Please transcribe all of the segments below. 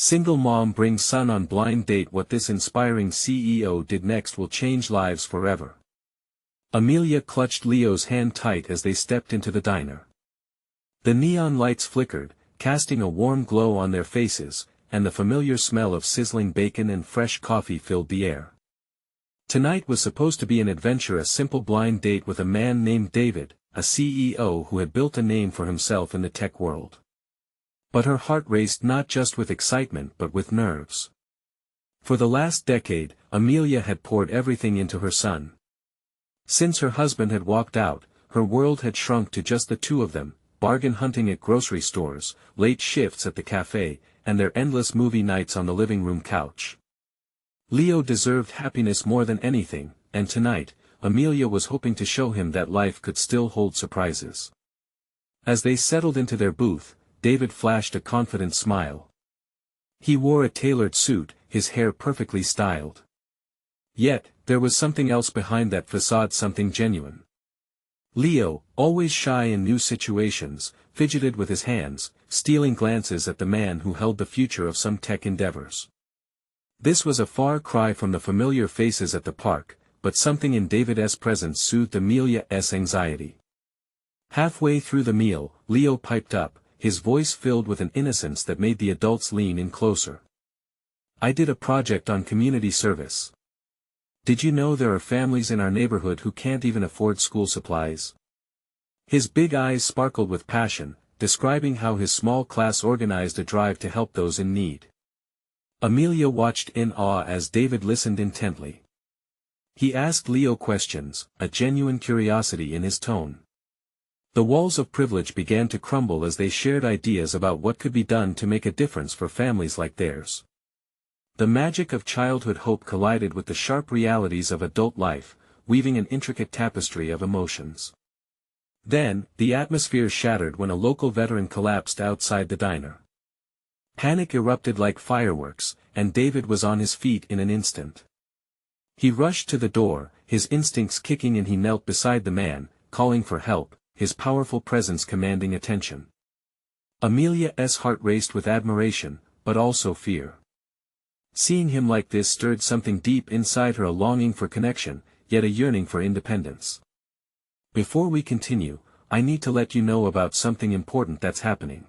Single mom brings son on blind date. What this inspiring CEO did next will change lives forever. Amelia clutched Leo's hand tight as they stepped into the diner. The neon lights flickered, casting a warm glow on their faces, and the familiar smell of sizzling bacon and fresh coffee filled the air. Tonight was supposed to be an adventure, a simple blind date with a man named David, a CEO who had built a name for himself in the tech world. But her heart raced not just with excitement but with nerves. For the last decade, Amelia had poured everything into her son. Since her husband had walked out, her world had shrunk to just the two of them, bargain hunting at grocery stores, late shifts at the cafe, and their endless movie nights on the living room couch. Leo deserved happiness more than anything, and tonight, Amelia was hoping to show him that life could still hold surprises. As they settled into their booth, David flashed a confident smile. He wore a tailored suit, his hair perfectly styled. Yet, there was something else behind that facade, something genuine. Leo, always shy in new situations, fidgeted with his hands, stealing glances at the man who held the future of some tech endeavors. This was a far cry from the familiar faces at the park, but something in David's presence soothed Amelia's anxiety. Halfway through the meal, Leo piped up, his voice filled with an innocence that made the adults lean in closer. "I did a project on community service. Did you know there are families in our neighborhood who can't even afford school supplies?" His big eyes sparkled with passion, describing how his small class organized a drive to help those in need. Amelia watched in awe as David listened intently. He asked Leo questions, a genuine curiosity in his tone. The walls of privilege began to crumble as they shared ideas about what could be done to make a difference for families like theirs. The magic of childhood hope collided with the sharp realities of adult life, weaving an intricate tapestry of emotions. Then, the atmosphere shattered when a local veteran collapsed outside the diner. Panic erupted like fireworks, and David was on his feet in an instant. He rushed to the door, his instincts kicking in. He knelt beside the man, calling for help, his powerful presence commanding attention. Amelia's heart raced with admiration, but also fear. Seeing him like this stirred something deep inside her, a longing for connection, yet a yearning for independence. "Before we continue, I need to let you know about something important that's happening.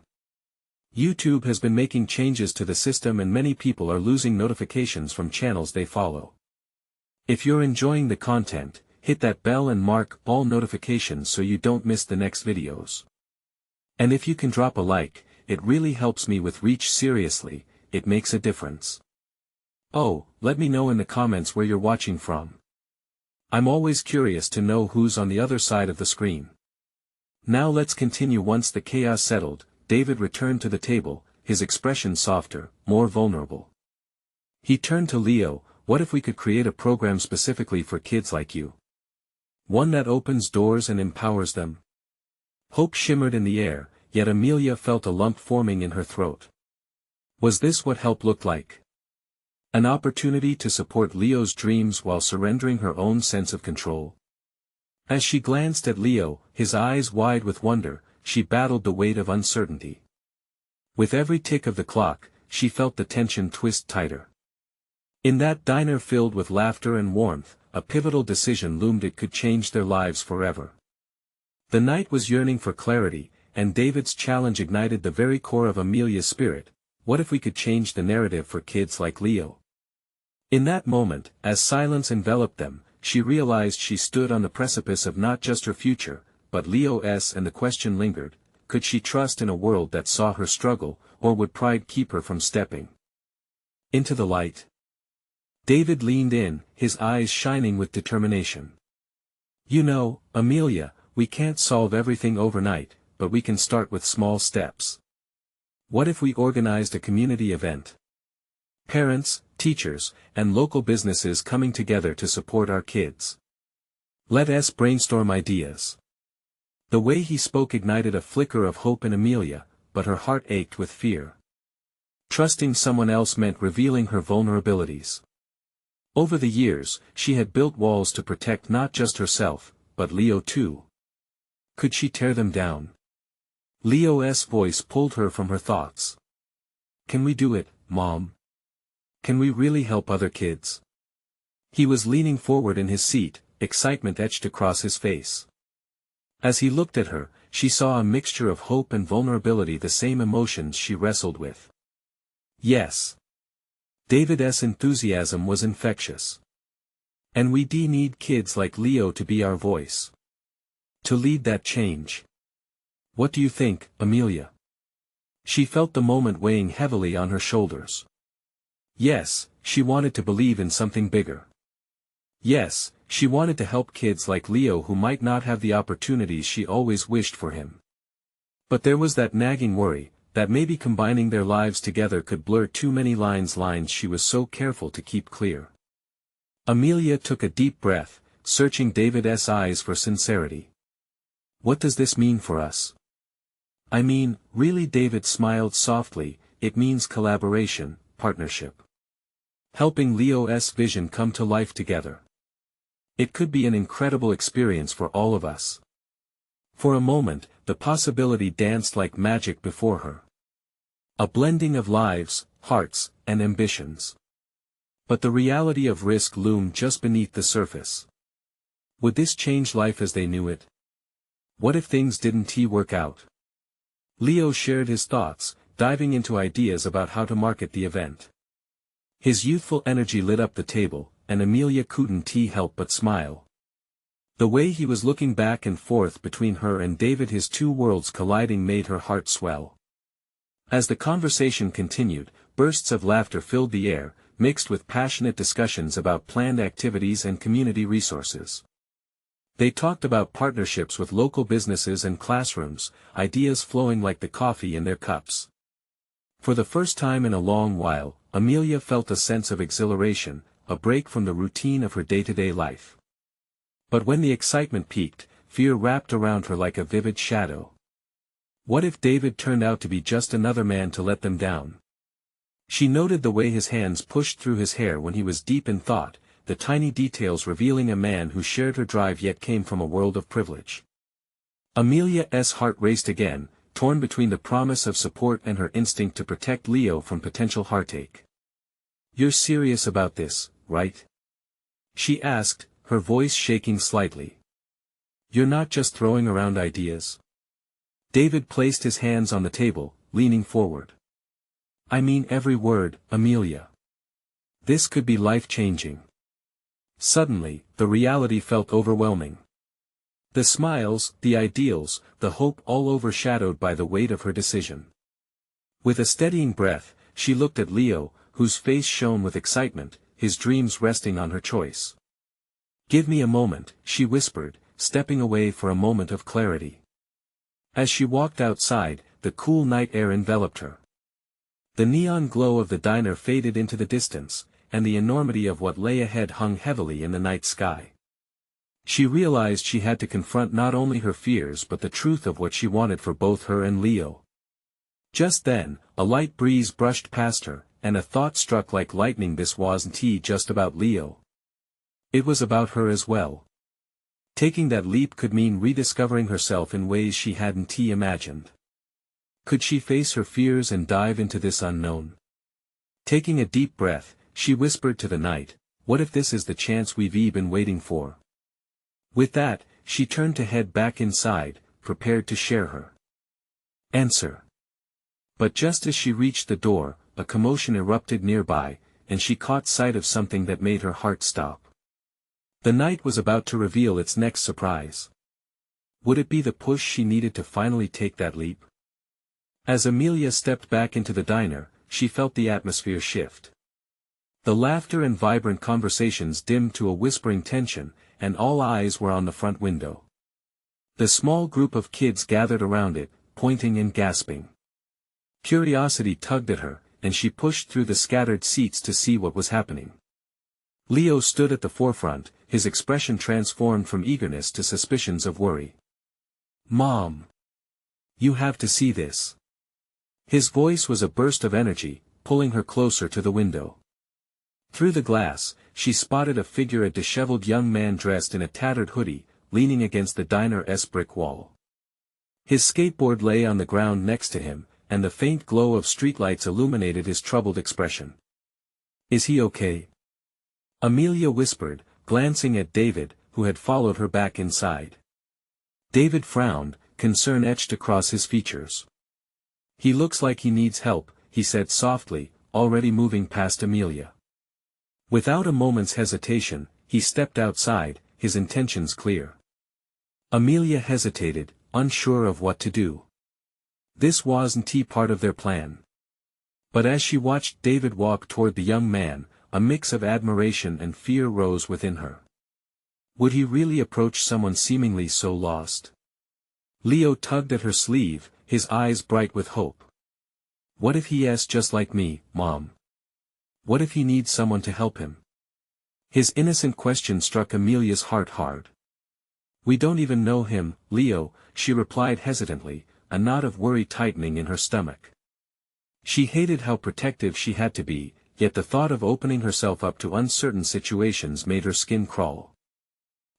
YouTube has been making changes to the system and many people are losing notifications from channels they follow. If you're enjoying the content, hit that bell and mark all notifications so you don't miss the next videos. And if you can drop a like, it really helps me with reach. Seriously, it makes a difference. Oh, let me know in the comments where you're watching from. I'm always curious to know who's on the other side of the screen." Now let's continue. Once the chaos settled, David returned to the table, his expression softer, more vulnerable. He turned to Leo. "What if we could create a program specifically for kids like you? One that opens doors and empowers them?" Hope shimmered in the air, yet Amelia felt a lump forming in her throat. Was this what help looked like? An opportunity to support Leo's dreams while surrendering her own sense of control? As she glanced at Leo, his eyes wide with wonder, she battled the weight of uncertainty. With every tick of the clock, she felt the tension twist tighter. In that diner filled with laughter and warmth, a pivotal decision loomed. It could change their lives forever. The night was yearning for clarity, and David's challenge ignited the very core of Amelia's spirit. What if we could change the narrative for kids like Leo? In that moment, as silence enveloped them, she realized she stood on the precipice of not just her future, but Leo's, and the question lingered: could she trust in a world that saw her struggle, or would pride keep her from stepping into the light? David leaned in, his eyes shining with determination. "You know, Amelia, we can't solve everything overnight, but we can start with small steps. What if we organized a community event? Parents, teachers, and local businesses coming together to support our kids. Let us brainstorm ideas." The way he spoke ignited a flicker of hope in Amelia, but her heart ached with fear. Trusting someone else meant revealing her vulnerabilities. Over the years, she had built walls to protect not just herself, but Leo too. Could she tear them down? Leo's voice pulled her from her thoughts. "Can we do it, Mom? Can we really help other kids? He was leaning forward in his seat, excitement etched across his face. As he looked at her, she saw a mixture of hope and vulnerability, the same emotions she wrestled with. Yes. David's enthusiasm was infectious. And we need kids like Leo to be our voice. To lead that change. What do you think, Amelia? She felt the moment weighing heavily on her shoulders. Yes, she wanted to believe in something bigger. Yes, she wanted to help kids like Leo who might not have the opportunities she always wished for him. But there was that nagging worry, that maybe combining their lives together could blur too many lines she was so careful to keep clear. Amelia took a deep breath, searching David's eyes for sincerity. What does this mean for us? I mean, really, David smiled softly, it means collaboration, partnership. Helping Leo's vision come to life together. It could be an incredible experience for all of us. For a moment, the possibility danced like magic before her. A blending of lives, hearts, and ambitions. But the reality of risk loomed just beneath the surface. Would this change life as they knew it? What if things didn't work out? Leo shared his thoughts, diving into ideas about how to market the event. His youthful energy lit up the table, and Amelia couldn't help but smile. The way he was looking back and forth between her and David, his two worlds colliding, made her heart swell. As the conversation continued, bursts of laughter filled the air, mixed with passionate discussions about planned activities and community resources. They talked about partnerships with local businesses and classrooms, ideas flowing like the coffee in their cups. For the first time in a long while, Amelia felt a sense of exhilaration, a break from the routine of her day-to-day life. But when the excitement peaked, fear wrapped around her like a vivid shadow. What if David turned out to be just another man to let them down? She noted the way his hands pushed through his hair when he was deep in thought, the tiny details revealing a man who shared her drive yet came from a world of privilege. Amelia's heart raced again, torn between the promise of support and her instinct to protect Leo from potential heartache. You're serious about this, right? She asked, her voice shaking slightly. You're not just throwing around ideas? David placed his hands on the table, leaning forward. I mean every word, Amelia. This could be life-changing. Suddenly, the reality felt overwhelming. The smiles, the ideals, the hope all overshadowed by the weight of her decision. With a steadying breath, she looked at Leo, whose face shone with excitement, his dreams resting on her choice. Give me a moment, she whispered, stepping away for a moment of clarity. As she walked outside, the cool night air enveloped her. The neon glow of the diner faded into the distance, and the enormity of what lay ahead hung heavily in the night sky. She realized she had to confront not only her fears but the truth of what she wanted for both her and Leo. Just then, a light breeze brushed past her, and a thought struck like lightning. This wasn't just about Leo. It was about her as well. Taking that leap could mean rediscovering herself in ways she hadn't imagined. Could she face her fears and dive into this unknown? Taking a deep breath, she whispered to the night, what if this is the chance we've been waiting for? With that, she turned to head back inside, prepared to share her answer. But just as she reached the door, a commotion erupted nearby, and she caught sight of something that made her heart stop. The night was about to reveal its next surprise. Would it be the push she needed to finally take that leap? As Amelia stepped back into the diner, she felt the atmosphere shift. The laughter and vibrant conversations dimmed to a whispering tension, and all eyes were on the front window. The small group of kids gathered around it, pointing and gasping. Curiosity tugged at her, and she pushed through the scattered seats to see what was happening. Leo stood at the forefront, his expression transformed from eagerness to suspicions of worry. Mom! You have to see this. His voice was a burst of energy, pulling her closer to the window. Through the glass, she spotted a figure, a disheveled young man dressed in a tattered hoodie, leaning against the diner's brick wall. His skateboard lay on the ground next to him, and the faint glow of streetlights illuminated his troubled expression. "Is he okay?" Amelia whispered, glancing at David, who had followed her back inside. David frowned, concern etched across his features. "He looks like he needs help," he said softly, already moving past Amelia. Without a moment's hesitation, he stepped outside, his intentions clear. Amelia hesitated, unsure of what to do. This wasn't part of their plan. But as she watched David walk toward the young man, a mix of admiration and fear rose within her. Would he really approach someone seemingly so lost? Leo tugged at her sleeve, his eyes bright with hope. "What if he is just like me, Mom? What if he needs someone to help him?" His innocent question struck Amelia's heart hard. "We don't even know him, Leo," she replied hesitantly, a knot of worry tightening in her stomach. She hated how protective she had to be, yet the thought of opening herself up to uncertain situations made her skin crawl.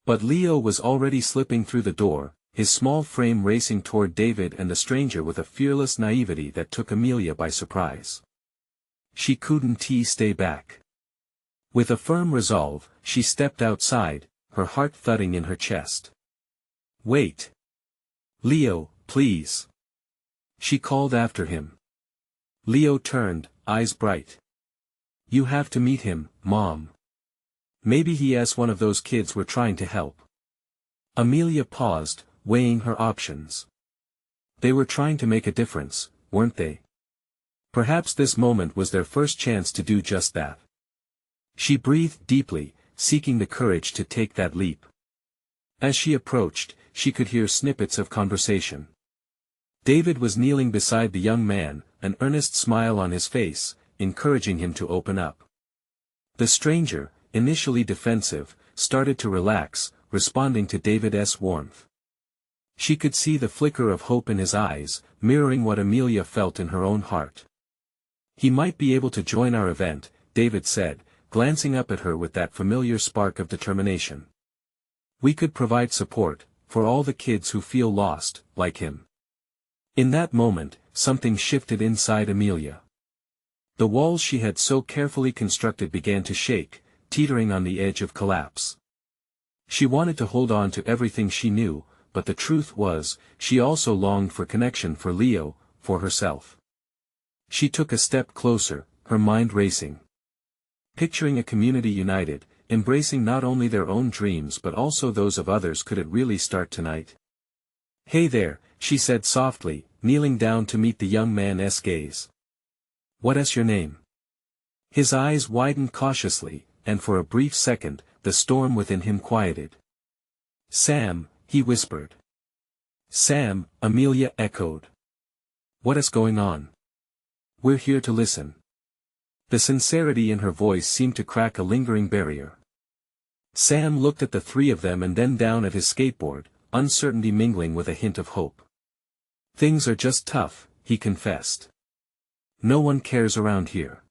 But Leo was already slipping through the door, his small frame racing toward David and the stranger with a fearless naivety that took Amelia by surprise. She couldn't stay back. With a firm resolve, she stepped outside, her heart thudding in her chest. "Wait! Leo, please!" she called after him. Leo turned, eyes bright. "You have to meet him, Mom. Maybe he is one of those kids we're trying to help." Amelia paused, weighing her options. They were trying to make a difference, weren't they? Perhaps this moment was their first chance to do just that. She breathed deeply, seeking the courage to take that leap. As she approached, she could hear snippets of conversation. David was kneeling beside the young man, an earnest smile on his face, encouraging him to open up. The stranger, initially defensive, started to relax, responding to David's warmth. She could see the flicker of hope in his eyes, mirroring what Amelia felt in her own heart. "He might be able to join our event," David said, glancing up at her with that familiar spark of determination. "We could provide support, for all the kids who feel lost, like him." In that moment, something shifted inside Amelia. The walls she had so carefully constructed began to shake, teetering on the edge of collapse. She wanted to hold on to everything she knew, but the truth was, she also longed for connection for Leo, for herself. She took a step closer, her mind racing. Picturing a community united, embracing not only their own dreams but also those of others. Could it really start tonight? "Hey there," she said softly, kneeling down to meet the young man's gaze. "What is your name?" His eyes widened cautiously, and for a brief second, the storm within him quieted. "Sam," he whispered. "Sam," Amelia echoed. "What is going on?" "We're here to listen." The sincerity in her voice seemed to crack a lingering barrier. Sam looked at the three of them and then down at his skateboard, uncertainty mingling with a hint of hope. "Things are just tough," he confessed. "No one cares around here."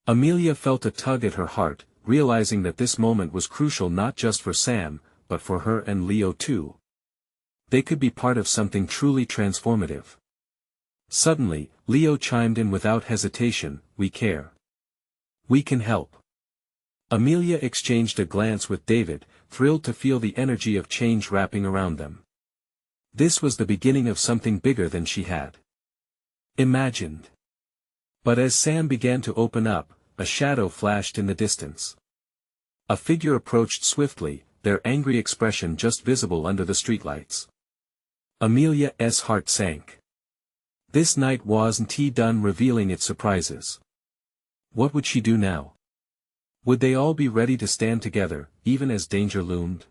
Amelia felt a tug at her heart, realizing that this moment was crucial not just for Sam, but for her and Leo too. They could be part of something truly transformative. Suddenly, Leo chimed in without hesitation, "We care. We can help." Amelia exchanged a glance with David, thrilled to feel the energy of change wrapping around them. This was the beginning of something bigger than she had imagined. But as Sam began to open up, a shadow flashed in the distance. A figure approached swiftly, their angry expression just visible under the streetlights. Amelia's heart sank. This night wasn't done revealing its surprises. What would she do now? Would they all be ready to stand together, even as danger loomed?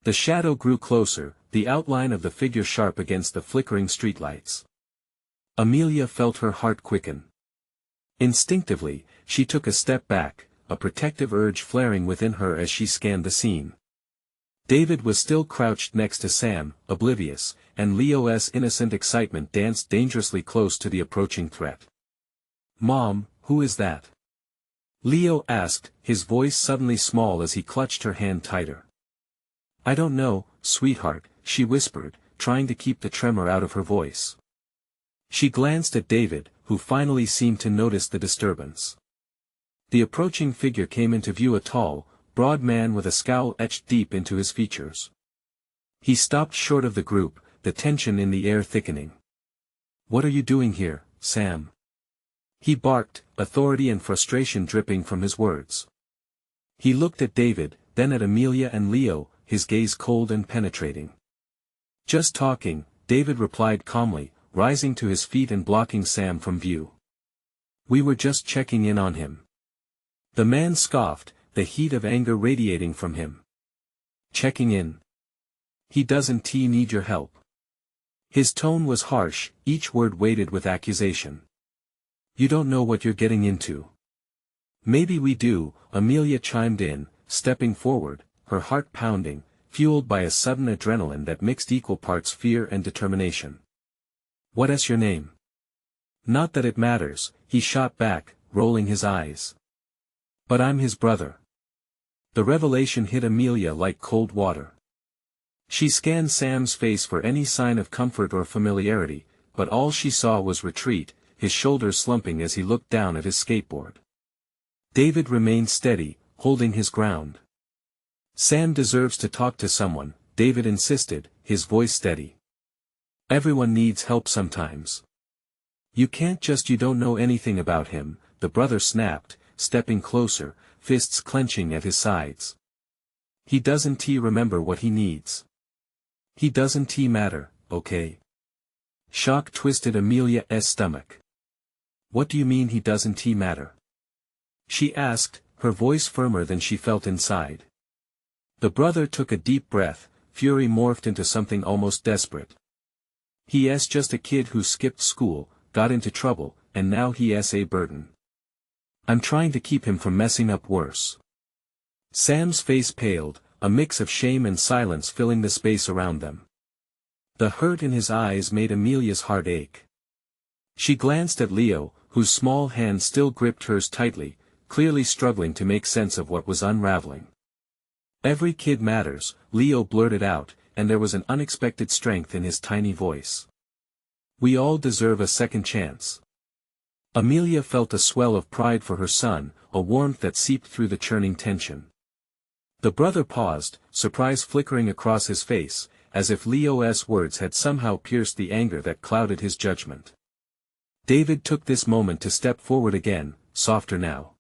The shadow grew closer, the outline of the figure sharp against the flickering streetlights. Amelia felt her heart quicken. Instinctively, she took a step back, a protective urge flaring within her as she scanned the scene. David was still crouched next to Sam, oblivious, and Leo's innocent excitement danced dangerously close to the approaching threat. "Mom, who is that?" Leo asked, his voice suddenly small as he clutched her hand tighter. "I don't know, sweetheart," she whispered, trying to keep the tremor out of her voice. She glanced at David, who finally seemed to notice the disturbance. The approaching figure came into view, a tall, broad man with a scowl etched deep into his features. He stopped short of the group, the tension in the air thickening. "What are you doing here, Sam?" he barked, authority and frustration dripping from his words. He looked at David, then at Amelia and Leo, his gaze cold and penetrating. "Just talking," David replied calmly, rising to his feet and blocking Sam from view. "We were just checking in on him." The man scoffed, the heat of anger radiating from him. "Checking in? He doesn't need your help." His tone was harsh, each word weighted with accusation. "You don't know what you're getting into." "Maybe we do," Amelia chimed in, stepping forward, her heart pounding, fueled by a sudden adrenaline that mixed equal parts fear and determination. "What's your name?" "Not that it matters," he shot back, rolling his eyes. "But I'm his brother." The revelation hit Amelia like cold water. She scanned Sam's face for any sign of comfort or familiarity, but all she saw was retreat, his shoulders slumping as he looked down at his skateboard. David remained steady, holding his ground. "Sam deserves to talk to someone," David insisted, his voice steady. "Everyone needs help sometimes." "You can't just. You don't know anything about him," the brother snapped, stepping closer, fists clenching at his sides. "He doesn't remember what he needs. He doesn't matter, okay?" Shock twisted Amelia's stomach. "What do you mean he doesn't matter?" she asked, her voice firmer than she felt inside. The brother took a deep breath, fury morphed into something almost desperate. "He's just a kid who skipped school, got into trouble, and now he's a burden. I'm trying to keep him from messing up worse." Sam's face paled, a mix of shame and silence filling the space around them. The hurt in his eyes made Amelia's heart ache. She glanced at Leo, whose small hand still gripped hers tightly, clearly struggling to make sense of what was unraveling. "Every kid matters," Leo blurted out, and there was an unexpected strength in his tiny voice. "We all deserve a second chance." Amelia felt a swell of pride for her son, a warmth that seeped through the churning tension. The brother paused, surprise flickering across his face, as if Leo's words had somehow pierced the anger that clouded his judgment. David took this moment to step forward again, softer now.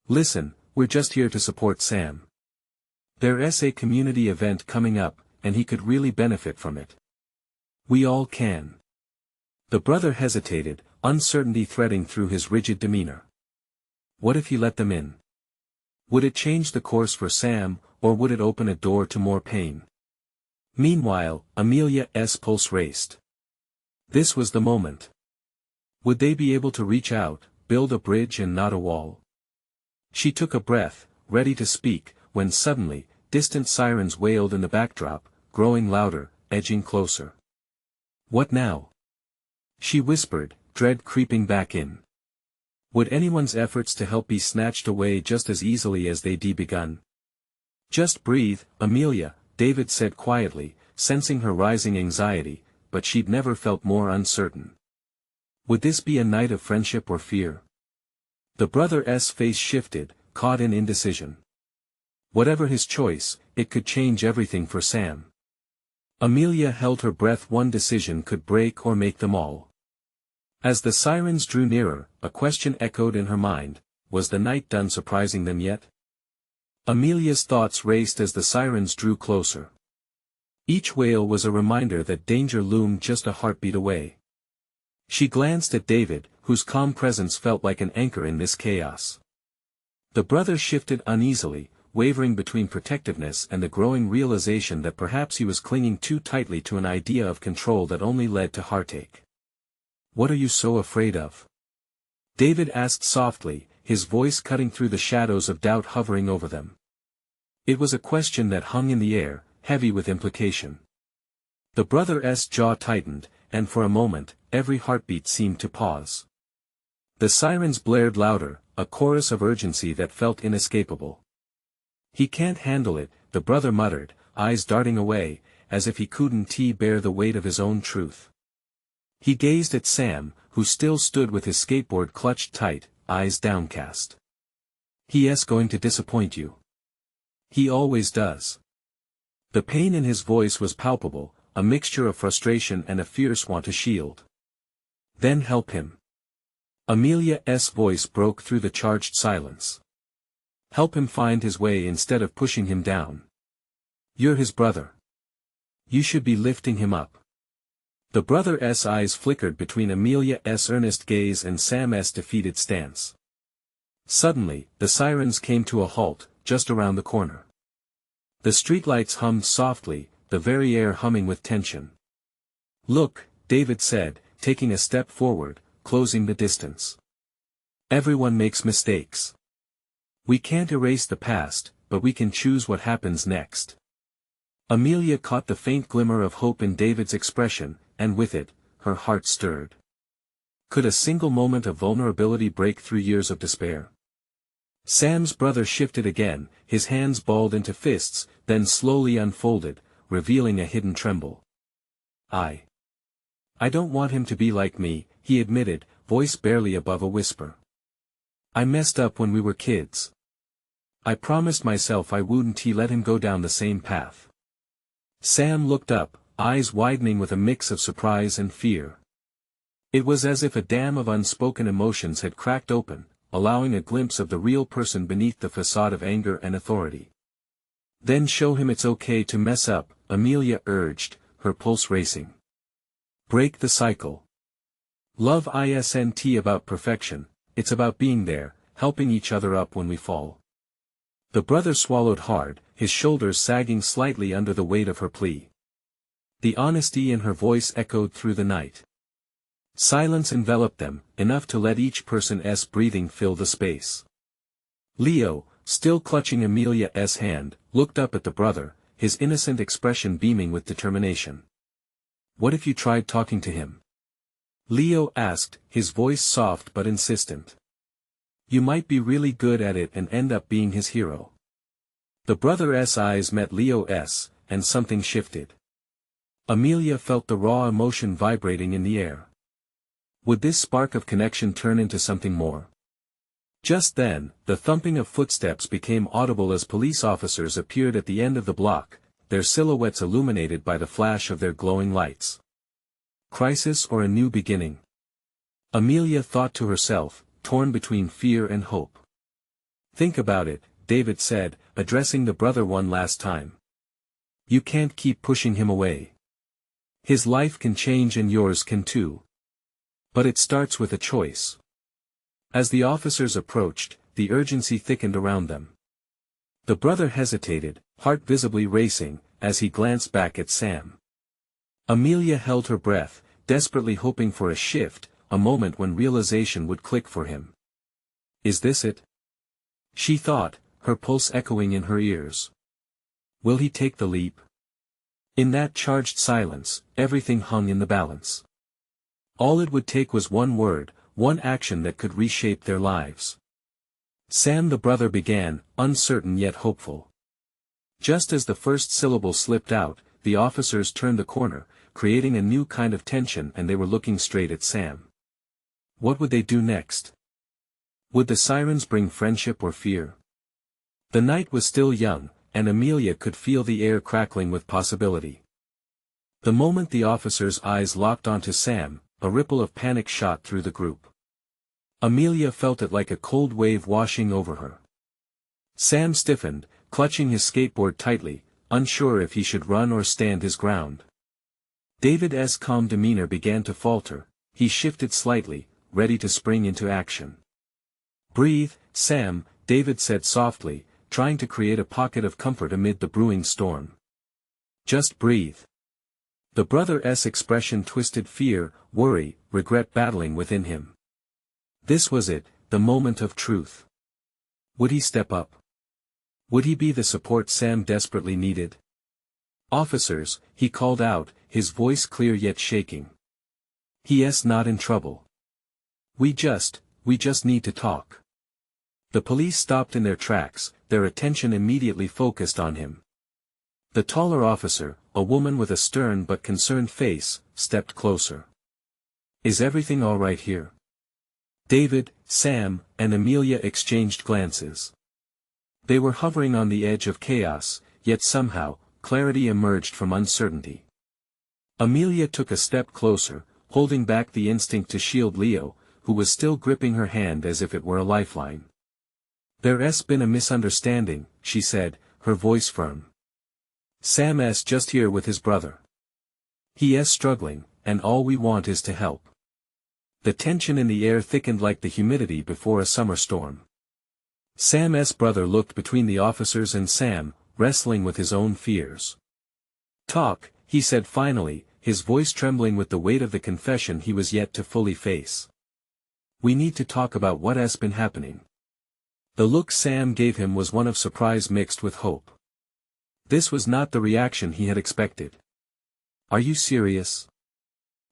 "Listen, we're just here to support Sam. There's a community event coming up, and he could really benefit from it. We all can." The brother hesitated, uncertainty threading through his rigid demeanor. What if he let them in? Would it change the course for Sam, or would it open a door to more pain? Meanwhile, Amelia's pulse raced. This was the moment. Would they be able to reach out, build a bridge and not a wall? She took a breath, ready to speak, when suddenly, distant sirens wailed in the backdrop, growing louder, edging closer. "What now?" she whispered, dread creeping back in. Would anyone's efforts to help be snatched away just as easily as they'd begun? "Just breathe, Amelia," David said quietly, sensing her rising anxiety, but she'd never felt more uncertain. Would this be a night of friendship or fear? The brother's face shifted, caught in indecision. Whatever his choice, it could change everything for Sam. Amelia held her breath. One decision could break or make them all. As the sirens drew nearer, a question echoed in her mind: was the night done surprising them yet? Amelia's thoughts raced as the sirens drew closer. Each wail was a reminder that danger loomed just a heartbeat away. She glanced at David, whose calm presence felt like an anchor in this chaos. The brother shifted uneasily, wavering between protectiveness and the growing realization that perhaps he was clinging too tightly to an idea of control that only led to heartache. "What are you so afraid of?" David asked softly, his voice cutting through the shadows of doubt hovering over them. It was a question that hung in the air, heavy with implication. The brother's jaw tightened, and for a moment, every heartbeat seemed to pause. The sirens blared louder, a chorus of urgency that felt inescapable. "He can't handle it," the brother muttered, eyes darting away, as if he couldn't bear the weight of his own truth. He gazed at Sam, who still stood with his skateboard clutched tight, eyes downcast. "He's going to disappoint you. He always does." The pain in his voice was palpable, a mixture of frustration and a fierce want to shield. "Then help him." Amelia's voice broke through the charged silence. "Help him find his way instead of pushing him down. You're his brother. You should be lifting him up." The brother's eyes flickered between Amelia's earnest gaze and Sam's defeated stance. Suddenly, the sirens came to a halt, just around the corner. The streetlights hummed softly, the very air humming with tension. "Look," David said, taking a step forward, closing the distance. "Everyone makes mistakes. We can't erase the past, but we can choose what happens next." Amelia caught the faint glimmer of hope in David's expression, and with it, her heart stirred. Could a single moment of vulnerability break through years of despair? Sam's brother shifted again, his hands balled into fists, then slowly unfolded, revealing a hidden tremble. I don't want him to be like me," he admitted, voice barely above a whisper. "I messed up when we were kids. I promised myself I wouldn't let him go down the same path." Sam looked up, eyes widening with a mix of surprise and fear. It was as if a dam of unspoken emotions had cracked open, allowing a glimpse of the real person beneath the facade of anger and authority. "Then show him it's okay to mess up," Amelia urged, her pulse racing. "Break the cycle. Love isn't about perfection, it's about being there, helping each other up when we fall." The brother swallowed hard, his shoulders sagging slightly under the weight of her plea. The honesty in her voice echoed through the night. Silence enveloped them, enough to let each person's breathing fill the space. Leo, still clutching Amelia's hand, looked up at the brother, his innocent expression beaming with determination. "What if you tried talking to him?" Leo asked, his voice soft but insistent. "You might be really good at it and end up being his hero." The brother's eyes met Leo's, and something shifted. Amelia felt the raw emotion vibrating in the air. Would this spark of connection turn into something more? Just then, the thumping of footsteps became audible as police officers appeared at the end of the block, their silhouettes illuminated by the flash of their glowing lights. Crisis or a new beginning? Amelia thought to herself, torn between fear and hope. "Think about it," David said, addressing the brother one last time. "You can't keep pushing him away. His life can change and yours can too. But it starts with a choice." As the officers approached, the urgency thickened around them. The brother hesitated, heart visibly racing, as he glanced back at Sam. Amelia held her breath, desperately hoping for a shift, a moment when realization would click for him. "Is this it?" she thought, her pulse echoing in her ears. Will he take the leap? In that charged silence, everything hung in the balance. All it would take was one word, one action that could reshape their lives. Sam the brother began, uncertain yet hopeful. Just as the first syllable slipped out, the officers turned the corner, creating a new kind of tension, and they were looking straight at Sam. What would they do next? Would the sirens bring friendship or fear? The night was still young, and Amelia could feel the air crackling with possibility. The moment the officers' eyes locked onto Sam, a ripple of panic shot through the group. Amelia felt it like a cold wave washing over her. Sam stiffened, clutching his skateboard tightly, unsure if he should run or stand his ground. David's calm demeanor began to falter, he shifted slightly, ready to spring into action. "Breathe, Sam," David said softly, trying to create a pocket of comfort amid the brewing storm. "Just breathe." The brother's expression twisted fear, worry, regret battling within him. This was it, the moment of truth. Would he step up? Would he be the support Sam desperately needed? "Officers," he called out, his voice clear yet shaking. "He's not in trouble. We just need to talk." The police stopped in their tracks, their attention immediately focused on him. The taller officer, a woman with a stern but concerned face, stepped closer. Is everything all right here? David, Sam, and Amelia exchanged glances. They were hovering on the edge of chaos, yet somehow, clarity emerged from uncertainty. Amelia took a step closer, holding back the instinct to shield Leo, who was still gripping her hand as if it were a lifeline. "There's been a misunderstanding," she said, her voice firm. "Sam's just here with his brother. He's struggling, and all we want is to help." The tension in the air thickened like the humidity before a summer storm. Sam's brother looked between the officers and Sam, wrestling with his own fears. "Talk," he said finally, his voice trembling with the weight of the confession he was yet to fully face. "We need to talk about what's been happening." The look Sam gave him was one of surprise mixed with hope. This was not the reaction he had expected. "Are you serious?"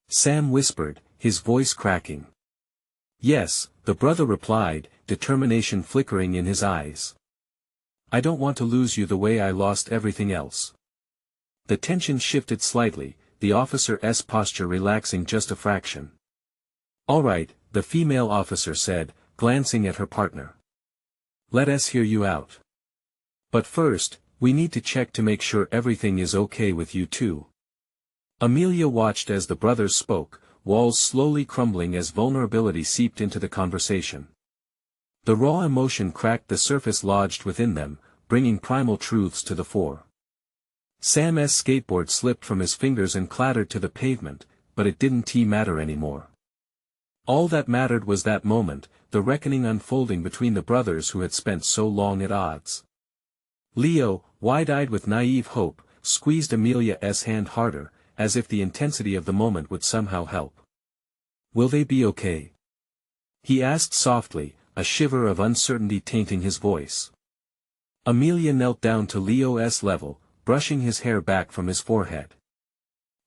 Sam whispered, his voice cracking. "Yes," the brother replied, determination flickering in his eyes. "I don't want to lose you the way I lost everything else." The tension shifted slightly, the officer's posture relaxing just a fraction. "All right," the female officer said, glancing at her partner. "Let us hear you out. But first, we need to check to make sure everything is okay with you too." Amelia watched as the brothers spoke, walls slowly crumbling as vulnerability seeped into the conversation. The raw emotion cracked the surface lodged within them, bringing primal truths to the fore. Sam's skateboard slipped from his fingers and clattered to the pavement, but it didn't matter anymore. All that mattered was that moment, the reckoning unfolding between the brothers who had spent so long at odds. Leo, wide-eyed with naive hope, squeezed Amelia's hand harder, as if the intensity of the moment would somehow help. "Will they be okay?" he asked softly, a shiver of uncertainty tainting his voice. Amelia knelt down to Leo's level, brushing his hair back from his forehead.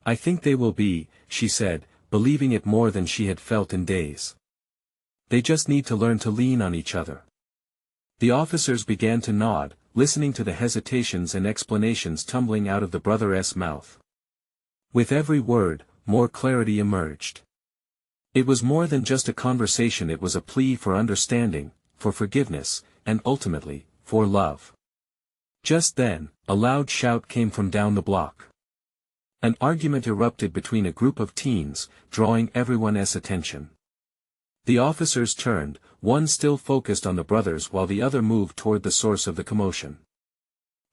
"I think they will be," she said, believing it more than she had felt in days. "They just need to learn to lean on each other." The officers began to nod, listening to the hesitations and explanations tumbling out of the brother's mouth. With every word, more clarity emerged. It was more than just a conversation, it was a plea for understanding, for forgiveness, and ultimately, for love. Just then, a loud shout came from down the block. An argument erupted between a group of teens, drawing everyone's attention. The officers turned, one still focused on the brothers while the other moved toward the source of the commotion.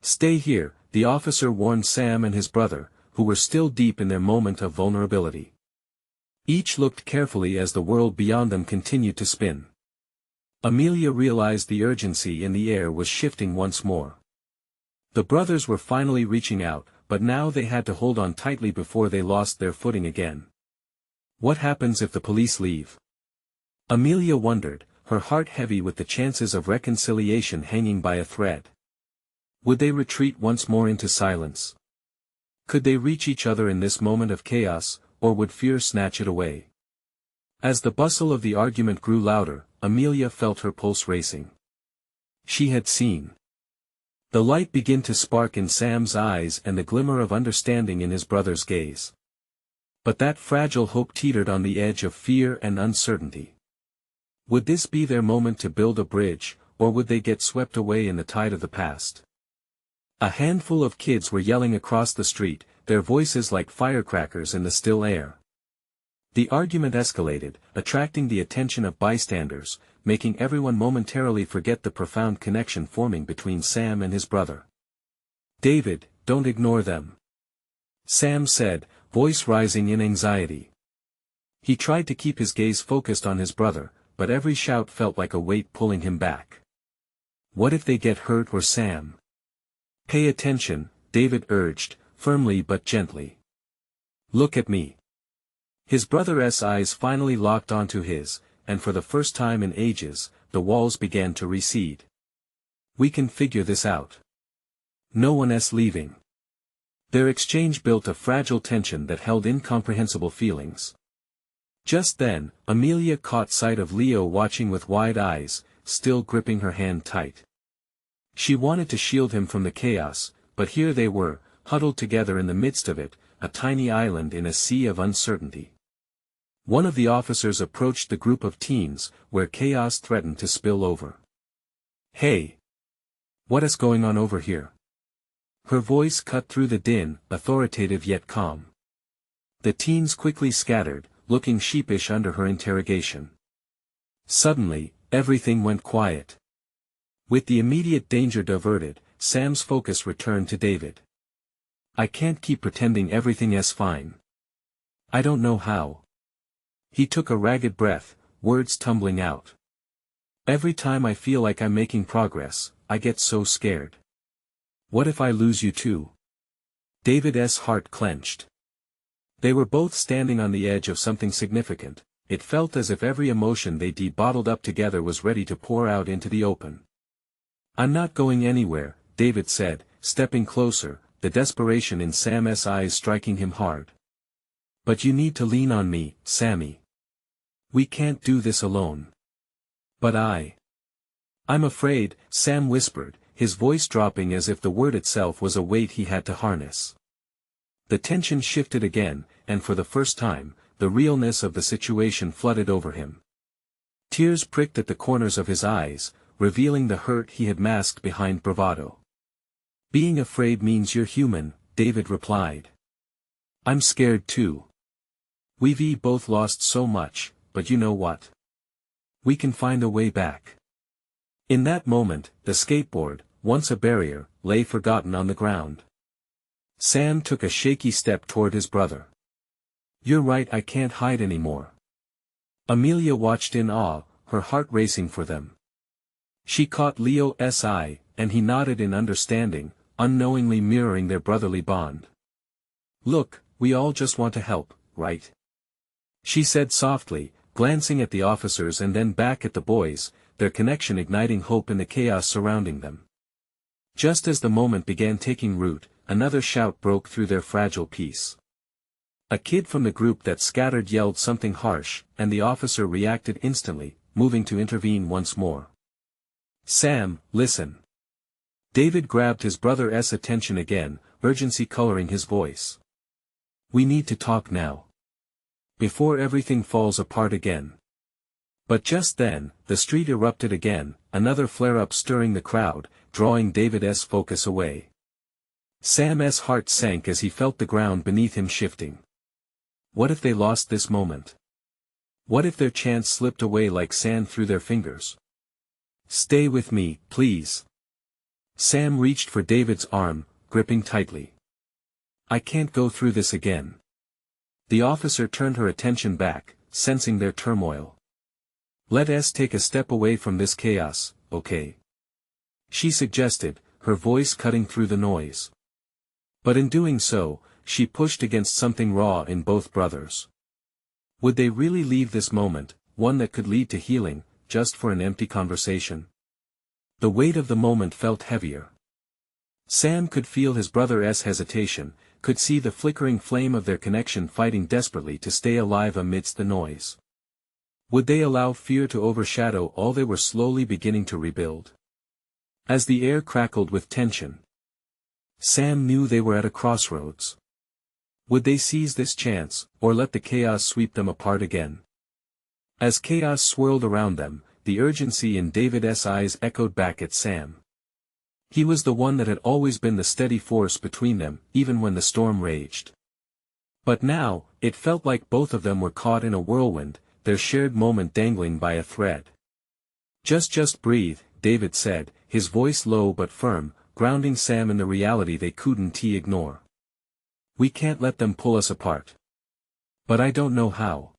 "Stay here," the officer warned Sam and his brother, who were still deep in their moment of vulnerability. Each looked carefully as the world beyond them continued to spin. Amelia realized the urgency in the air was shifting once more. The brothers were finally reaching out, but now they had to hold on tightly before they lost their footing again. What happens if the police leave? Amelia wondered, her heart heavy with the chances of reconciliation hanging by a thread. Would they retreat once more into silence? Could they reach each other in this moment of chaos, or would fear snatch it away? As the bustle of the argument grew louder, Amelia felt her pulse racing. She had seen the light begin to spark in Sam's eyes and the glimmer of understanding in his brother's gaze. But that fragile hope teetered on the edge of fear and uncertainty. Would this be their moment to build a bridge, or would they get swept away in the tide of the past? A handful of kids were yelling across the street, their voices like firecrackers in the still air. The argument escalated, attracting the attention of bystanders, making everyone momentarily forget the profound connection forming between Sam and his brother. "David, don't ignore them," Sam said, voice rising in anxiety. He tried to keep his gaze focused on his brother, but every shout felt like a weight pulling him back. What if they get hurt or Sam? "Pay attention," David urged, firmly but gently. "Look at me." His brother's eyes finally locked onto his, and for the first time in ages, the walls began to recede. "We can figure this out. No one's leaving." Their exchange built a fragile tension that held incomprehensible feelings. Just then, Amelia caught sight of Leo watching with wide eyes, still gripping her hand tight. She wanted to shield him from the chaos, but here they were, huddled together in the midst of it, a tiny island in a sea of uncertainty. One of the officers approached the group of teens, where chaos threatened to spill over. "Hey! What is going on over here?" Her voice cut through the din, authoritative yet calm. The teens quickly scattered, looking sheepish under her interrogation. Suddenly, everything went quiet. With the immediate danger diverted, Sam's focus returned to David. "I can't keep pretending everything is fine. I don't know how." He took a ragged breath, words tumbling out. "Every time I feel like I'm making progress, I get so scared. What if I lose you too?" David's heart clenched. They were both standing on the edge of something significant. It felt as if every emotion they'd bottled up together was ready to pour out into the open. "I'm not going anywhere," David said, stepping closer, the desperation in Sam's eyes striking him hard. "But you need to lean on me, Sammy. We can't do this alone." "But I'm afraid," Sam whispered, his voice dropping as if the word itself was a weight he had to harness. The tension shifted again, and for the first time, the realness of the situation flooded over him. Tears pricked at the corners of his eyes, revealing the hurt he had masked behind bravado. "Being afraid means you're human," David replied. "I'm scared too. We've both lost so much, but you know what? We can find a way back." In that moment, the skateboard, once a barrier, lay forgotten on the ground. Sam took a shaky step toward his brother. "You're right, I can't hide anymore." Amelia watched in awe, her heart racing for them. She caught Leo's eye, and he nodded in understanding, unknowingly mirroring their brotherly bond. "Look, we all just want to help, right?" she said softly, glancing at the officers and then back at the boys, their connection igniting hope in the chaos surrounding them. Just as the moment began taking root, another shout broke through their fragile peace. A kid from the group that scattered yelled something harsh, and the officer reacted instantly, moving to intervene once more. "Sam, listen." David grabbed his brother's attention again, urgency coloring his voice. "We need to talk now. Before everything falls apart again." But just then, the street erupted again, another flare-up stirring the crowd, drawing David's focus away. Sam's heart sank as he felt the ground beneath him shifting. What if they lost this moment? What if their chance slipped away like sand through their fingers? "Stay with me, please." Sam reached for David's arm, gripping tightly. "I can't go through this again." The officer turned her attention back, sensing their turmoil. "Let's take a step away from this chaos, okay?" she suggested, her voice cutting through the noise. But in doing so, she pushed against something raw in both brothers. Would they really leave this moment, one that could lead to healing, just for an empty conversation? The weight of the moment felt heavier. Sam could feel his brother's hesitation, could see the flickering flame of their connection fighting desperately to stay alive amidst the noise. Would they allow fear to overshadow all they were slowly beginning to rebuild? As the air crackled with tension, Sam knew they were at a crossroads. Would they seize this chance, or let the chaos sweep them apart again? As chaos swirled around them, the urgency in David's eyes echoed back at Sam. He was the one that had always been the steady force between them, even when the storm raged. But now, it felt like both of them were caught in a whirlwind, their shared moment dangling by a thread. Just breathe," David said, his voice low but firm, grounding Sam in the reality they couldn't ignore. "We can't let them pull us apart. But I don't know how."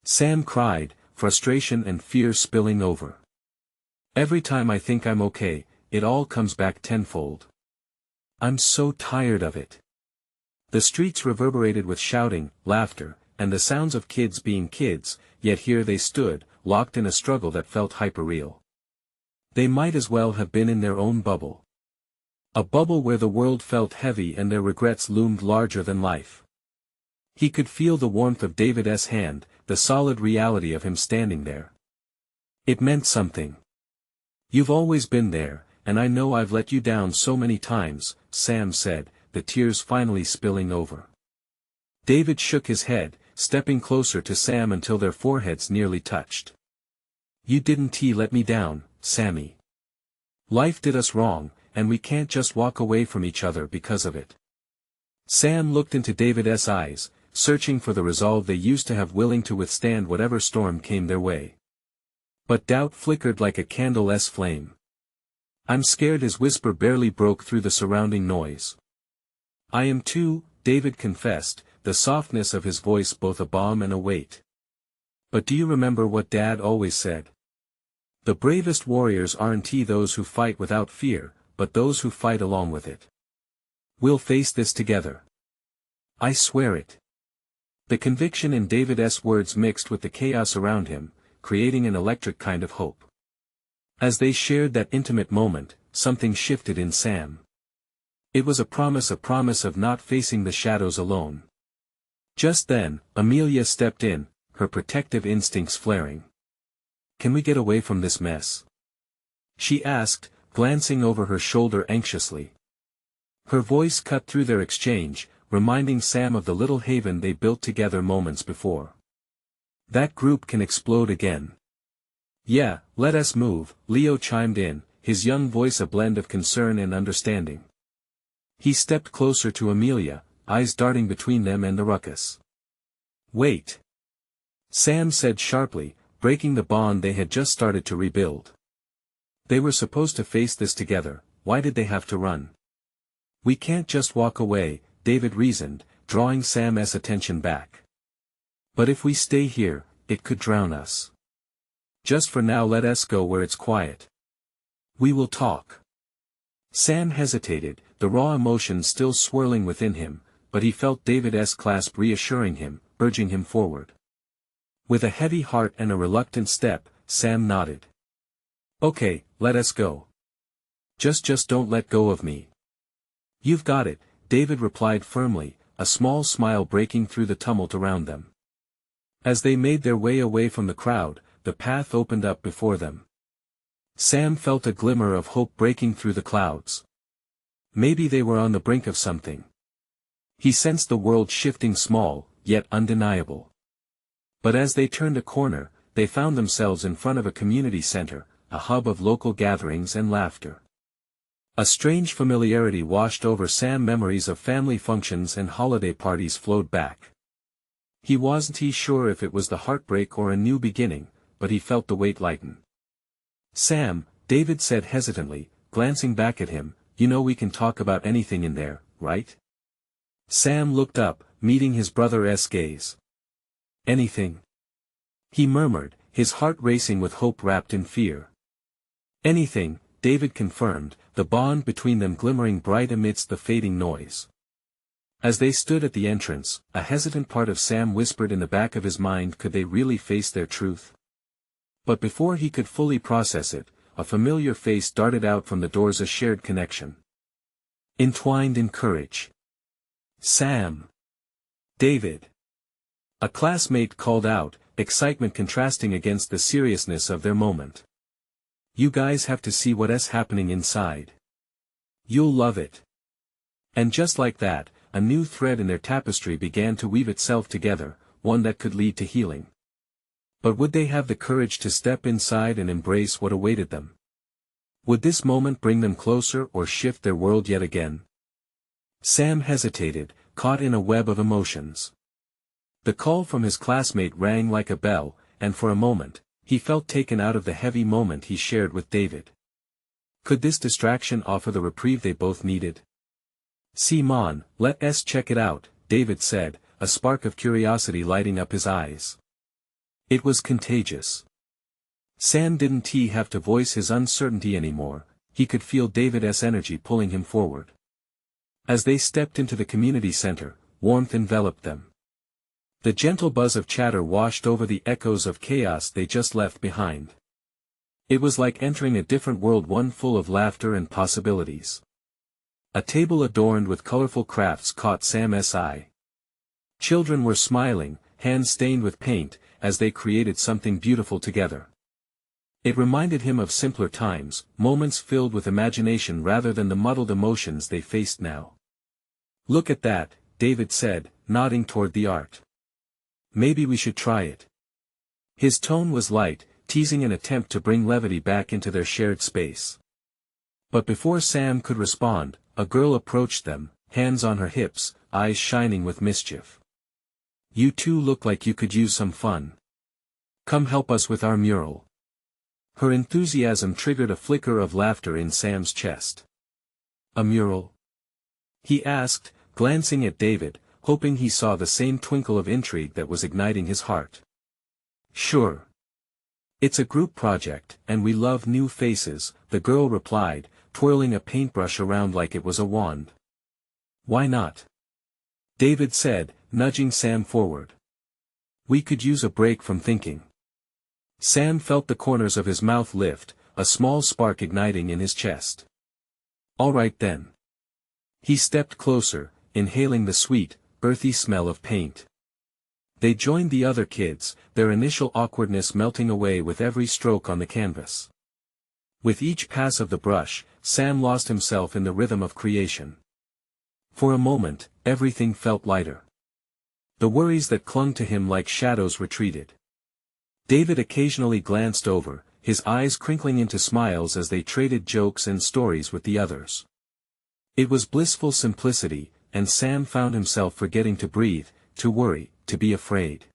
Sam cried, frustration and fear spilling over. "Every time I think I'm okay, it all comes back tenfold. I'm so tired of it." The streets reverberated with shouting, laughter, and the sounds of kids being kids, yet here they stood, locked in a struggle that felt hyperreal. They might as well have been in their own bubble. A bubble where the world felt heavy and their regrets loomed larger than life. He could feel the warmth of David's hand, the solid reality of him standing there. It meant something. "You've always been there, and I know I've let you down so many times," Sam said, the tears finally spilling over. David shook his head, stepping closer to Sam until their foreheads nearly touched. "You didn't let me down, Sammy. Life did us wrong, and we can't just walk away from each other because of it." Sam looked into David's eyes, searching for the resolve they used to have, willing to withstand whatever storm came their way. But doubt flickered like a candle's flame. "I'm scared," his whisper barely broke through the surrounding noise. "I am too," David confessed, the softness of his voice both a balm and a weight. "But do you remember what Dad always said? The bravest warriors aren't those who fight without fear, but those who fight along with it. We'll face this together. I swear it." The conviction in David's words mixed with the chaos around him, creating an electric kind of hope. As they shared that intimate moment, something shifted in Sam. It was a promise of not facing the shadows alone. Just then, Amelia stepped in, her protective instincts flaring. "Can we get away from this mess?" she asked, glancing over her shoulder anxiously. Her voice cut through their exchange, reminding Sam of the little haven they built together moments before. "That group can explode again." "Yeah, let us move," Leo chimed in, his young voice a blend of concern and understanding. He stepped closer to Amelia, eyes darting between them and the ruckus. "Wait," Sam said sharply, breaking the bond they had just started to rebuild. "They were supposed to face this together, why did they have to run?" "We can't just walk away," David reasoned, drawing Sam's attention back. "But if we stay here, it could drown us. Just for now let us go where it's quiet. We will talk." Sam hesitated, the raw emotion still swirling within him, but he felt David's clasp reassuring him, urging him forward. With a heavy heart and a reluctant step, Sam nodded. "Okay, let us go. Just don't let go of me." "You've got it," David replied firmly, a small smile breaking through the tumult around them. As they made their way away from the crowd, the path opened up before them. Sam felt a glimmer of hope breaking through the clouds. Maybe they were on the brink of something. He sensed the world shifting, small, yet undeniable. But as they turned a corner, they found themselves in front of a community center, a hub of local gatherings and laughter. A strange familiarity washed over Sam. Memories of family functions and holiday parties flowed back. He wasn't sure if it was the heartbreak or a new beginning, but he felt the weight lighten. "Sam," David said hesitantly, glancing back at him, "you know we can talk about anything in there, right?" Sam looked up, meeting his brother's gaze. "Anything?" he murmured, his heart racing with hope wrapped in fear. "Anything," David confirmed, the bond between them glimmering bright amidst the fading noise. As they stood at the entrance, a hesitant part of Sam whispered in the back of his mind, could they really face their truth? But before he could fully process it, a familiar face darted out from the doors, a shared connection. Entwined in courage. "Sam!" "David!" A classmate called out, excitement contrasting against the seriousness of their moment. "You guys have to see what's happening inside. You'll love it." And just like that, a new thread in their tapestry began to weave itself together, one that could lead to healing. But would they have the courage to step inside and embrace what awaited them? Would this moment bring them closer or shift their world yet again? Sam hesitated, caught in a web of emotions. The call from his classmate rang like a bell, and for a moment, he felt taken out of the heavy moment he shared with David. Could this distraction offer the reprieve they both needed? "Simon, let's check it out," David said, a spark of curiosity lighting up his eyes. It was contagious. Sam didn't have to voice his uncertainty anymore, he could feel David's energy pulling him forward. As they stepped into the community center, warmth enveloped them. The gentle buzz of chatter washed over the echoes of chaos they just left behind. It was like entering a different world, one full of laughter and possibilities. A table adorned with colorful crafts caught Sam's eye. Children were smiling, hands stained with paint, as they created something beautiful together. It reminded him of simpler times, moments filled with imagination rather than the muddled emotions they faced now. "Look at that," David said, nodding toward the art. Maybe we should try it. His tone was light, teasing an attempt to bring levity back into their shared space. But before Sam could respond, a girl approached them, hands on her hips, eyes shining with mischief. You two look like you could use some fun. Come help us with our mural. Her enthusiasm triggered a flicker of laughter in Sam's chest. A mural? He asked, glancing at David, hoping he saw the same twinkle of intrigue that was igniting his heart. Sure. It's a group project, and we love new faces, the girl replied, twirling a paintbrush around like it was a wand. Why not? David said, nudging Sam forward. We could use a break from thinking. Sam felt the corners of his mouth lift, a small spark igniting in his chest. All right then. He stepped closer, inhaling the sweet, earthy smell of paint. They joined the other kids, their initial awkwardness melting away with every stroke on the canvas. With each pass of the brush, Sam lost himself in the rhythm of creation. For a moment, everything felt lighter. The worries that clung to him like shadows retreated. David occasionally glanced over, his eyes crinkling into smiles as they traded jokes and stories with the others. It was blissful simplicity, and Sam found himself forgetting to breathe, to worry, to be afraid.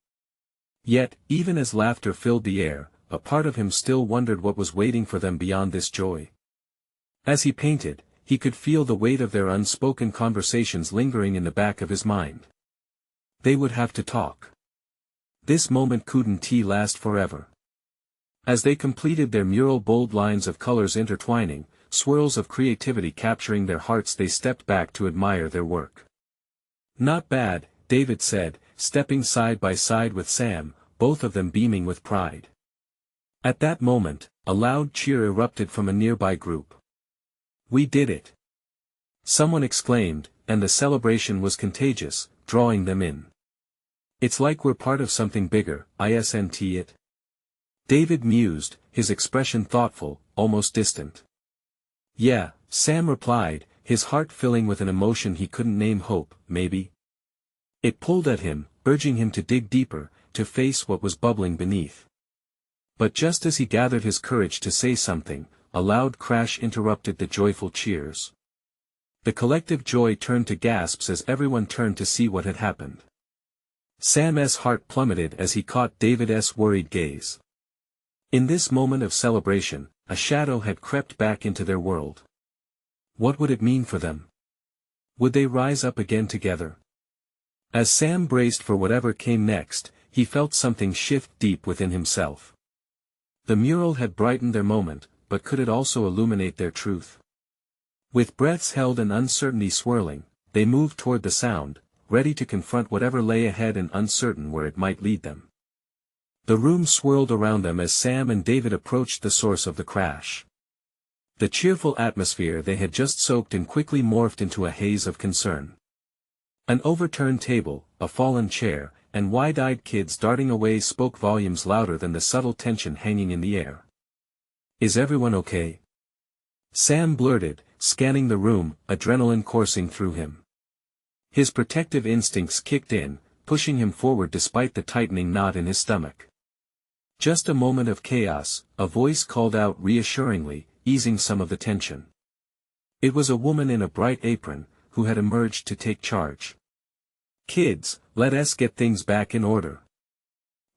Yet, even as laughter filled the air, a part of him still wondered what was waiting for them beyond this joy. As he painted, he could feel the weight of their unspoken conversations lingering in the back of his mind. They would have to talk. This moment couldn't last forever. As they completed their mural, bold lines of colors intertwining, swirls of creativity capturing their hearts, they stepped back to admire their work. Not bad, David said, stepping side by side with Sam, both of them beaming with pride. At that moment, a loud cheer erupted from a nearby group. We did it! Someone exclaimed, and the celebration was contagious, drawing them in. It's like we're part of something bigger, isn't it? David mused, his expression thoughtful, almost distant. Yeah, Sam replied, his heart filling with an emotion he couldn't name. Hope, maybe? It pulled at him, urging him to dig deeper, to face what was bubbling beneath. But just as he gathered his courage to say something, a loud crash interrupted the joyful cheers. The collective joy turned to gasps as everyone turned to see what had happened. Sam's heart plummeted as he caught David's worried gaze. In this moment of celebration, a shadow had crept back into their world. What would it mean for them? Would they rise up again together? As Sam braced for whatever came next, he felt something shift deep within himself. The mural had brightened their moment, but could it also illuminate their truth? With breaths held and uncertainty swirling, they moved toward the sound, ready to confront whatever lay ahead and uncertain where it might lead them. The room swirled around them as Sam and David approached the source of the crash. The cheerful atmosphere they had just soaked in quickly morphed into a haze of concern. An overturned table, a fallen chair, and wide-eyed kids darting away spoke volumes louder than the subtle tension hanging in the air. Is everyone okay? Sam blurted, scanning the room, adrenaline coursing through him. His protective instincts kicked in, pushing him forward despite the tightening knot in his stomach. Just a moment of chaos, a voice called out reassuringly, easing some of the tension. It was a woman in a bright apron, who had emerged to take charge. Kids, let us get things back in order.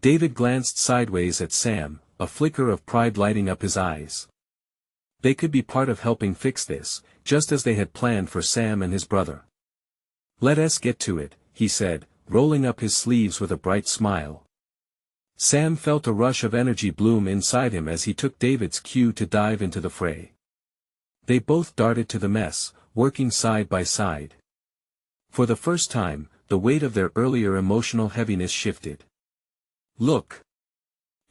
David glanced sideways at Sam, a flicker of pride lighting up his eyes. They could be part of helping fix this, just as they had planned for Sam and his brother. Let us get to it, he said, rolling up his sleeves with a bright smile. Sam felt a rush of energy bloom inside him as he took David's cue to dive into the fray. They both darted to the mess, working side by side. For the first time, the weight of their earlier emotional heaviness shifted. Look!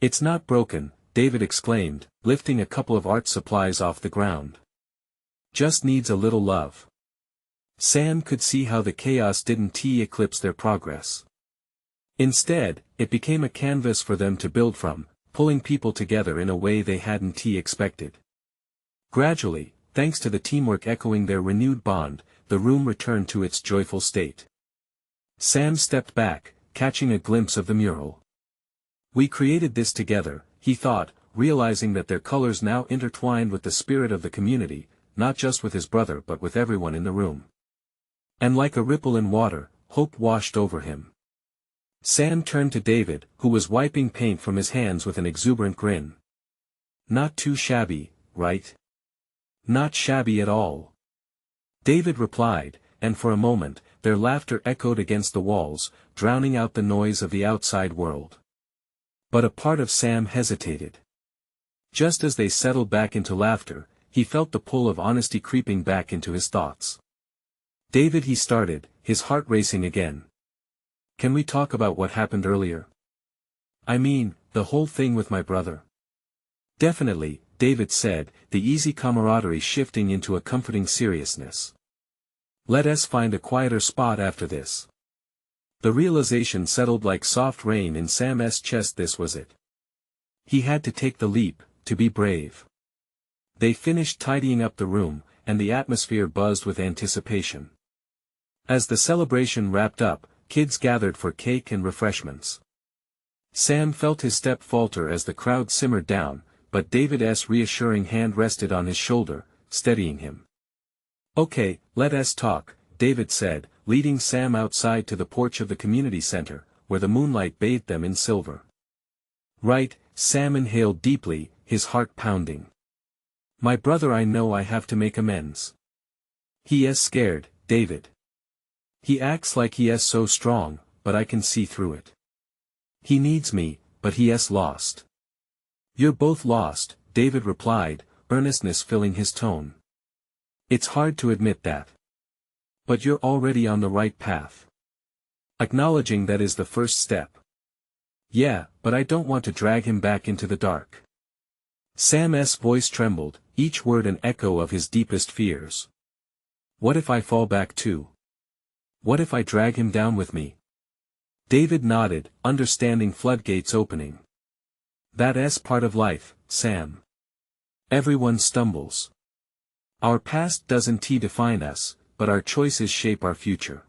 It's not broken, David exclaimed, lifting a couple of art supplies off the ground. Just needs a little love. Sam could see how the chaos didn't eclipse their progress. Instead, it became a canvas for them to build from, pulling people together in a way they hadn't expected. Gradually, thanks to the teamwork echoing their renewed bond, the room returned to its joyful state. Sam stepped back, catching a glimpse of the mural. We created this together, he thought, realizing that their colors now intertwined with the spirit of the community, not just with his brother but with everyone in the room. And like a ripple in water, hope washed over him. Sam turned to David, who was wiping paint from his hands with an exuberant grin. "Not too shabby, right?" "Not shabby at all," David replied, and for a moment, their laughter echoed against the walls, drowning out the noise of the outside world. But a part of Sam hesitated. Just as they settled back into laughter, he felt the pull of honesty creeping back into his thoughts. "David," he started, his heart racing again. "Can we talk about what happened earlier? I mean, the whole thing with my brother." "Definitely," David said, the easy camaraderie shifting into a comforting seriousness. "Let us find a quieter spot after this." The realization settled like soft rain in Sam's chest. This was it. He had to take the leap, to be brave. They finished tidying up the room, and the atmosphere buzzed with anticipation. As the celebration wrapped up, kids gathered for cake and refreshments. Sam felt his step falter as the crowd simmered down, but David's reassuring hand rested on his shoulder, steadying him. "Okay, let us talk," David said, leading Sam outside to the porch of the community center, where the moonlight bathed them in silver. "Right," Sam inhaled deeply, his heart pounding. "My brother, I know I have to make amends. He is scared, David. He acts like he is so strong, but I can see through it. He needs me, but he is lost." "You're both lost," David replied, earnestness filling his tone. "It's hard to admit that. But you're already on the right path. Acknowledging that is the first step." "Yeah, but I don't want to drag him back into the dark." Sam's voice trembled, each word an echo of his deepest fears. "What if I fall back too? What if I drag him down with me?" David nodded, understanding floodgates opening. "That's part of life, Sam. Everyone stumbles. Our past doesn't define us, but our choices shape our future."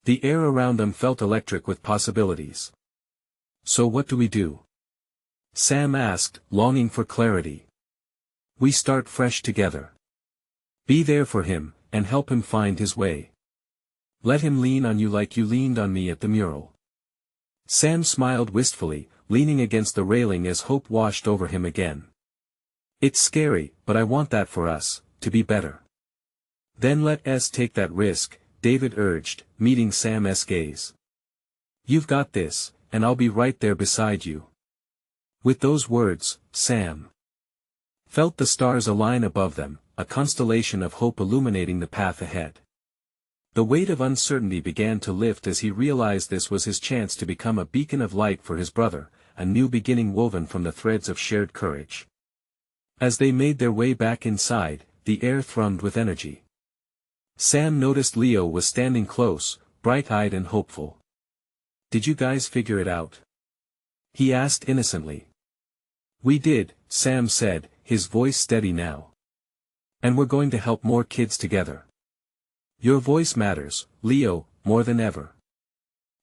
The air around them felt electric with possibilities. "So what do we do?" Sam asked, longing for clarity. "We start fresh together. Be there for him, and help him find his way. Let him lean on you like you leaned on me at the mural." Sam smiled wistfully, leaning against the railing as hope washed over him again. "It's scary, but I want that for us, to be better." "Then let us take that risk," David urged, meeting Sam's gaze. "You've got this, and I'll be right there beside you." With those words, Sam felt the stars align above them, a constellation of hope illuminating the path ahead. The weight of uncertainty began to lift as he realized this was his chance to become a beacon of light for his brother, a new beginning woven from the threads of shared courage. As they made their way back inside, the air thrummed with energy. Sam noticed Leo was standing close, bright-eyed and hopeful. "Did you guys figure it out?" he asked innocently. "We did," Sam said, his voice steady now. "And we're going to help more kids together. Your voice matters, Leo, more than ever."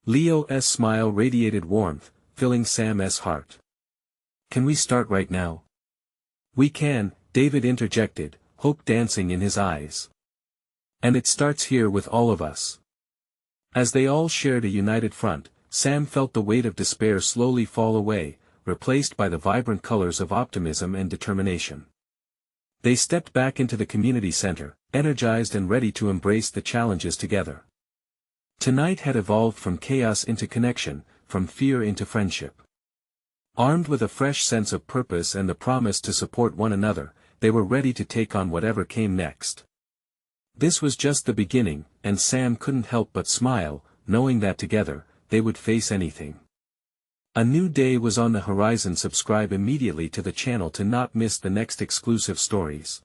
Leo's smile radiated warmth, filling Sam's heart. "Can we start right now?" "We can," David interjected, hope dancing in his eyes. "And it starts here with all of us." As they all shared a united front, Sam felt the weight of despair slowly fall away, replaced by the vibrant colors of optimism and determination. They stepped back into the community center, energized and ready to embrace the challenges together. Tonight had evolved from chaos into connection, from fear into friendship. Armed with a fresh sense of purpose and the promise to support one another, they were ready to take on whatever came next. This was just the beginning, and Sam couldn't help but smile, knowing that together, they would face anything. A new day was on the horizon. Subscribe immediately to the channel to not miss the next exclusive stories.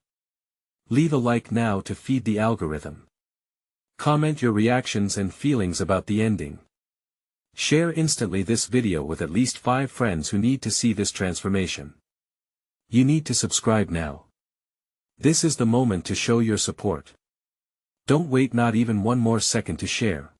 Leave a like now to feed the algorithm. Comment your reactions and feelings about the ending. Share instantly this video with at least 5 friends who need to see this transformation. You need to subscribe now. This is the moment to show your support. Don't wait not even one more second to share.